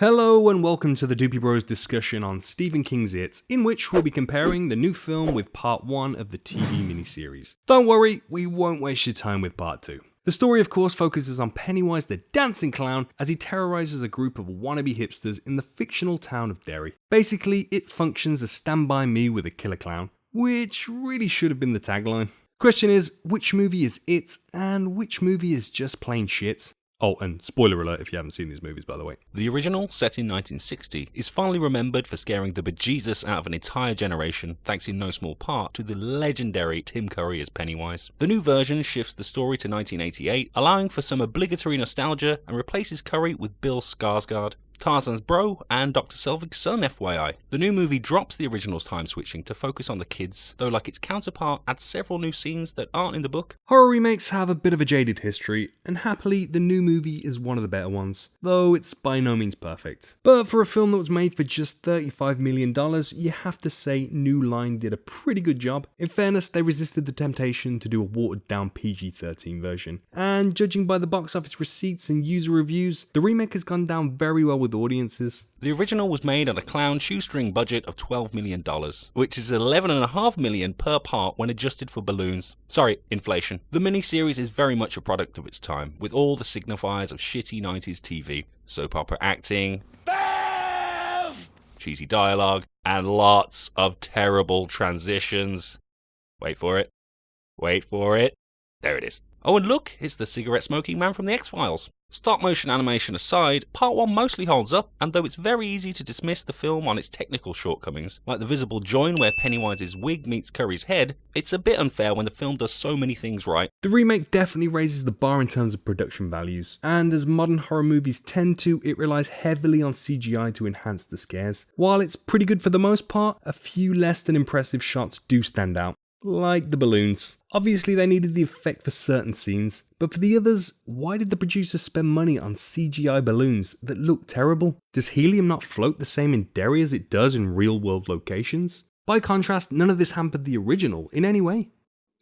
Hello and welcome to the Doopy Bros discussion on Stephen King's It, in which we'll be comparing the new film with part 1 of the TV miniseries. Don't worry, we won't waste your time with part 2. The story of course focuses on Pennywise the Dancing Clown as he terrorizes a group of wannabe hipsters in the fictional town of Derry. Basically, it functions as Stand By Me with a killer clown, which really should have been the tagline. Question is, which movie is it and which movie is just plain shit? Oh, and spoiler alert if you haven't seen these movies, by the way. The original, set in 1960, is fondly remembered for scaring the bejesus out of an entire generation, thanks in no small part to the legendary Tim Curry as Pennywise. The new version shifts the story to 1988, allowing for some obligatory nostalgia and replaces Curry with Bill Skarsgard, Tarzan's bro and Dr. Selvig's son, FYI. The new movie drops the original's time switching to focus on the kids, though like its counterpart adds several new scenes that aren't in the book. Horror remakes have a bit of a jaded history, and happily the new movie is one of the better ones, though it's by no means perfect. But for a film that was made for just $35 million, you have to say New Line did a pretty good job. In fairness, they resisted the temptation to do a watered down PG-13 version, and judging by the box office receipts and user reviews, the remake has gone down very well with audiences. The original was made on a clown shoestring budget of $12 million, which is $11.5 million per part when adjusted for balloons. Sorry, inflation. The miniseries is very much a product of its time, with all the signifiers of shitty 90s TV, soap opera acting, cheesy dialogue, and lots of terrible transitions. Wait for it. Wait for it. There it is. Oh, and look, it's the cigarette-smoking man from the X-Files. Stop motion animation aside, part 1 mostly holds up, and though it's very easy to dismiss the film on its technical shortcomings, like the visible join where Pennywise's wig meets Curry's head, it's a bit unfair when the film does so many things right. The remake definitely raises the bar in terms of production values, and as modern horror movies tend to, it relies heavily on CGI to enhance the scares. While it's pretty good for the most part, a few less than impressive shots do stand out. Like the balloons. Obviously they needed the effect for certain scenes, but for the others, why did the producers spend money on CGI balloons that look terrible? Does helium not float the same in Derry as it does in real world locations? By contrast, none of this hampered the original in any way.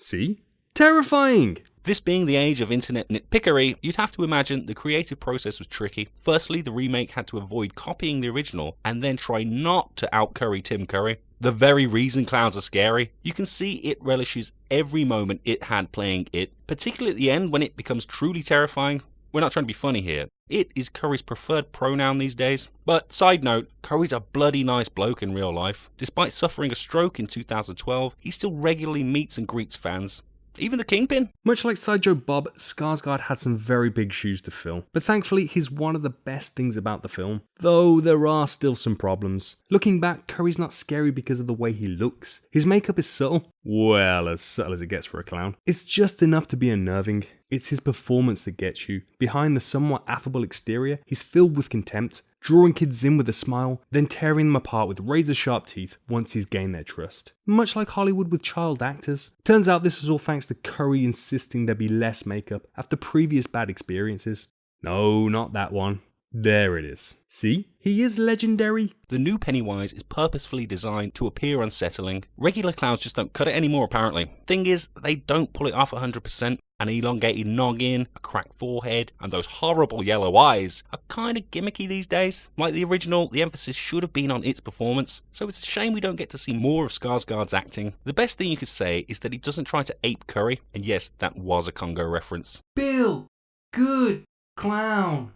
See? Terrifying! This being the age of internet nitpickery, you'd have to imagine the creative process was tricky. Firstly, the remake had to avoid copying the original and then try not to out-Curry Tim Curry. The very reason clowns are scary. You can see it relishes every moment it had playing it, particularly at the end when it becomes truly terrifying. We're not trying to be funny here. It is Curry's preferred pronoun these days. But side note, Curry's a bloody nice bloke in real life. Despite suffering a stroke in 2012, he still regularly meets and greets fans. Even the Kingpin. Much like Sideshow Bob, Skarsgard had some very big shoes to fill, but thankfully he's one of the best things about the film, though there are still some problems. Looking back, Curry's not scary because of the way he looks. His makeup is subtle, well, as subtle as it gets for a clown. It's just enough to be unnerving. It's his performance that gets you. Behind the somewhat affable exterior, he's filled with contempt, drawing kids in with a smile, then tearing them apart with razor-sharp teeth once he's gained their trust. Much like Hollywood with child actors. Turns out this was all thanks to Curry insisting there be less makeup after previous bad experiences. No, not that one. There it is. See? He is legendary. The new Pennywise is purposefully designed to appear unsettling. Regular clowns just don't cut it anymore apparently. Thing is, they don't pull it off 100%. An elongated noggin, a cracked forehead, and those horrible yellow eyes are kinda gimmicky these days. Like the original, the emphasis should have been on its performance, so it's a shame we don't get to see more of Skarsgard's acting. The best thing you could say is that he doesn't try to ape Curry, and yes, that was a Congo reference. Bill, good clown.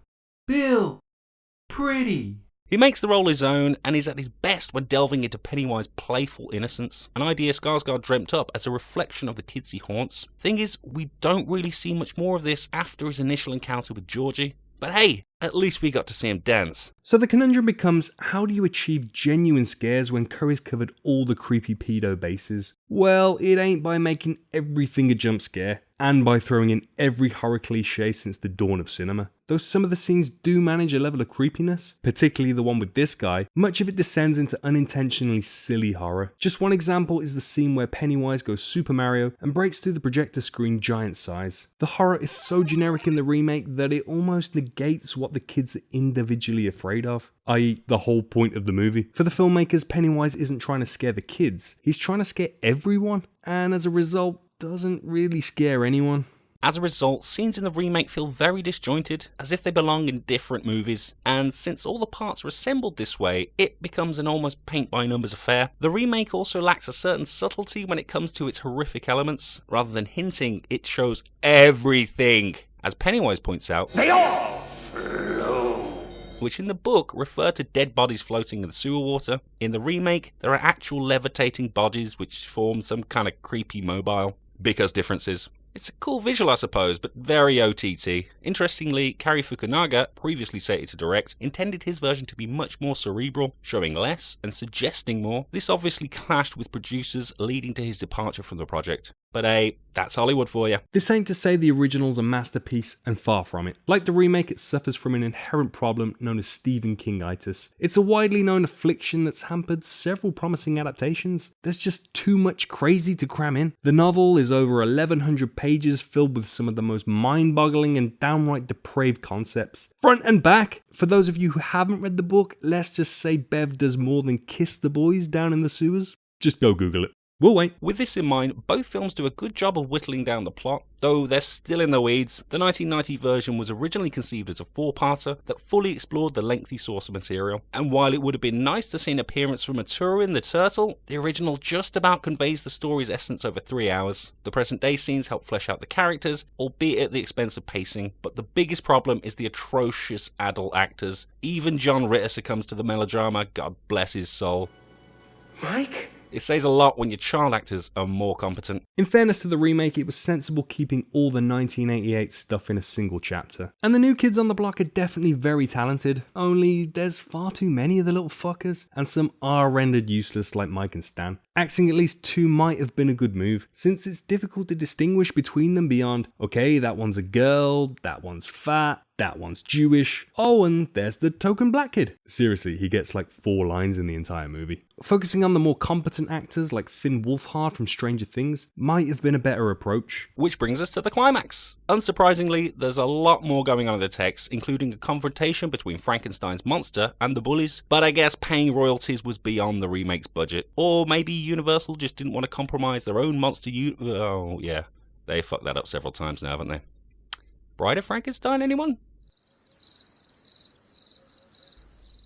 Bill, pretty. He makes the role his own and is at his best when delving into Pennywise's playful innocence, an idea Skarsgård dreamt up as a reflection of the kids he haunts. Thing is, we don't really see much more of this after his initial encounter with Georgie. But hey, at least we got to see him dance. So the conundrum becomes, how do you achieve genuine scares when Curry's covered all the creepy pedo bases? Well, it ain't by making everything a jump scare, and by throwing in every horror cliche since the dawn of cinema. Though some of the scenes do manage a level of creepiness, particularly the one with this guy, much of it descends into unintentionally silly horror. Just one example is the scene where Pennywise goes Super Mario and breaks through the projector screen giant size. The horror is so generic in the remake that it almost negates what the kids are individually afraid of, i.e. the whole point of the movie. For the filmmakers, Pennywise isn't trying to scare the kids, he's trying to scare everyone, and as a result, doesn't really scare anyone. As a result, scenes in the remake feel very disjointed, as if they belong in different movies, and since all the parts are assembled this way, it becomes an almost paint-by-numbers affair. The remake also lacks a certain subtlety when it comes to its horrific elements. Rather than hinting, it shows everything. As Pennywise points out, they all flow, which in the book refer to dead bodies floating in the sewer water. In the remake, there are actual levitating bodies which form some kind of creepy mobile. Because differences. It's a cool visual, I suppose, but very OTT. Interestingly, Cary Fukunaga, previously slated to direct, intended his version to be much more cerebral, showing less and suggesting more. This obviously clashed with producers, leading to his departure from the project. But hey, that's Hollywood for you. This ain't to say the original's a masterpiece, and far from it. Like the remake, it suffers from an inherent problem known as Stephen King-itis. It's a widely known affliction that's hampered several promising adaptations. There's just too much crazy to cram in. The novel is over 1,100 pages filled with some of the most mind-boggling and downright depraved concepts. Front and back! For those of you who haven't read the book, let's just say Bev does more than kiss the boys down in the sewers. Just go Google it. We'll wait. With this in mind, both films do a good job of whittling down the plot, though they're still in the weeds. The 1990 version was originally conceived as a four-parter that fully explored the lengthy source material, and while it would have been nice to see an appearance from Maturin the turtle, the original just about conveys the story's essence over 3 hours. The present-day scenes help flesh out the characters, albeit at the expense of pacing, but the biggest problem is the atrocious adult actors. Even John Ritter succumbs to the melodrama, God bless his soul. Mike? It says a lot when your child actors are more competent. In fairness to the remake, it was sensible keeping all the 1988 stuff in a single chapter. And the new kids on the block are definitely very talented, only there's far too many of the little fuckers, and some are rendered useless like Mike and Stan. Axing at least 2 might have been a good move, since it's difficult to distinguish between them beyond, okay, that one's a girl, that one's fat, that one's Jewish, oh, and there's the token black kid. Seriously, he gets like 4 lines in the entire movie. Focusing on the more competent actors like Finn Wolfhard from Stranger Things might have been a better approach. Which brings us to the climax. Unsurprisingly, there's a lot more going on in the text, including a confrontation between Frankenstein's monster and the bullies, but I guess paying royalties was beyond the remake's budget. Or maybe Universal just didn't want to compromise their own monster oh yeah, they fucked that up several times now, haven't they? Bride of Frankenstein, anyone?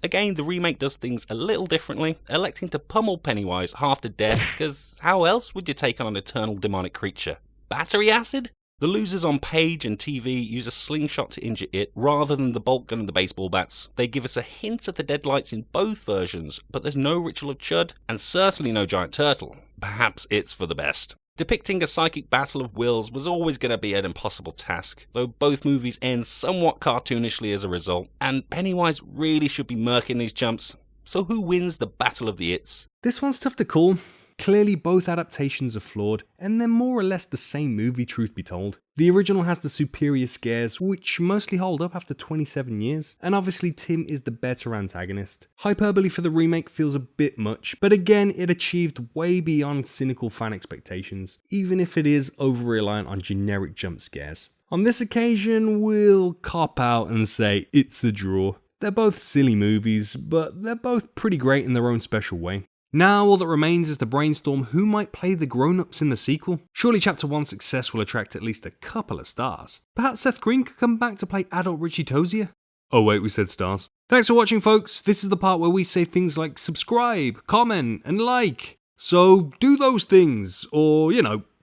Again, the remake does things a little differently, electing to pummel Pennywise half to death, because how else would you take on an eternal demonic creature? Battery acid? The losers on page and TV use a slingshot to injure it rather than the bolt gun and the baseball bats. They give us a hint of the deadlights in both versions, but there's no ritual of Chud, and certainly no giant turtle. Perhaps it's for the best. Depicting a psychic battle of wills was always going to be an impossible task, though both movies end somewhat cartoonishly as a result, and Pennywise really should be murking these chumps. So who wins the Battle of the Its? This one's tough to call. Clearly both adaptations are flawed, and they're more or less the same movie, truth be told. The original has the superior scares, which mostly hold up after 27 years, and obviously Tim is the better antagonist. Hyperbole for the remake feels a bit much, but again it achieved way beyond cynical fan expectations, even if it is over-reliant on generic jump scares. On this occasion, we'll cop out and say it's a draw. They're both silly movies, but they're both pretty great in their own special way. Now all that remains is to brainstorm who might play the grown-ups in the sequel. Surely Chapter 1's success will attract at least a couple of stars. Perhaps Seth Green could come back to play adult Richie Tozier? Oh wait, we said stars. Thanks for watching, folks. This is the part where we say things like subscribe, comment, and like. So do those things, or,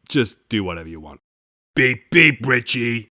just do whatever you want. Beep beep, Richie.